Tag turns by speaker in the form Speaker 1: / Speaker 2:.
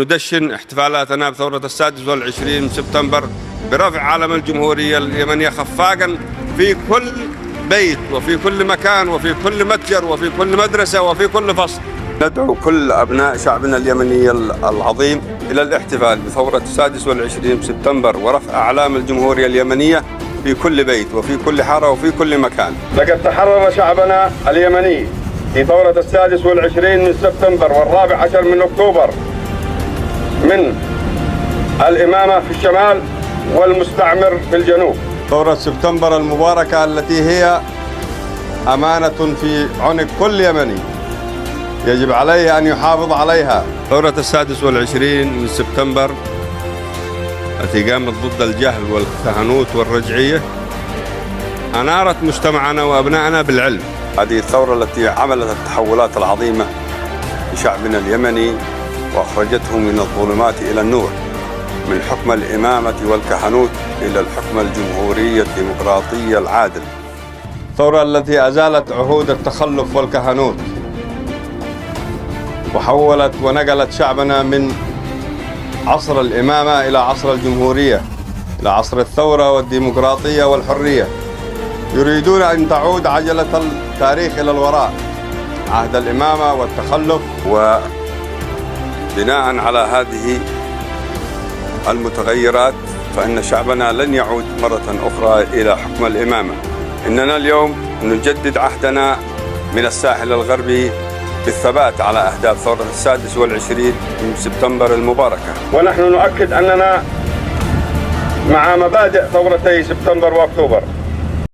Speaker 1: ندشن احتفالاتنا بثورة 26 من سبتمبر برفع علم الجمهورية اليمنية خفاقا في كل بيت وفي كل مكان وفي كل متجر وفي كل مدرسة وفي كل فصل. ندعو كل أبناء شعبنا اليمني العظيم إلى الاحتفال بثورة 26 من سبتمبر ورفع أعلام الجمهورية اليمنية في كل بيت وفي كل حارة وفي كل مكان.
Speaker 2: لقد تحرر شعبنا اليمني في ثورة 26 من سبتمبر والرابع عشر من أكتوبر من الإمامة في الشمال والمستعمر في الجنوب.
Speaker 1: ثورة سبتمبر المباركة التي هي أمانة في عنق كل يمني يجب عليه أن يحافظ عليها. ثورة 26 من سبتمبر التي قامت ضد الجهل والكهنوت والرجعية أنارت مجتمعنا وأبنائنا بالعلم.
Speaker 3: هذه الثورة التي عملت التحولات العظيمة لشعبنا اليمني وأخرجته من الظلمات إلى النور، من حكم الإمامة والكهنوت إلى الحكم الجمهوري الديمقراطي العادل.
Speaker 1: الثورة التي أزالت عهود التخلف والكهنوت وحولت ونقلت شعبنا من عصر الإمامة إلى عصر الجمهورية، إلى عصر الثورة والديمقراطية والحرية. يريدون أن تعود عجلة التاريخ إلى الوراء، عهد الإمامة والتخلف.
Speaker 3: وبناء على هذه المتغيرات فإن شعبنا لن يعود مرة أخرى إلى حكم الإمامة. إننا اليوم نجدد عهدنا من الساحل الغربي بالثبات على أهداف ثورة 26 من سبتمبر المباركة.
Speaker 2: ونحن نؤكد أننا مع مبادئ ثورتي سبتمبر وأكتوبر.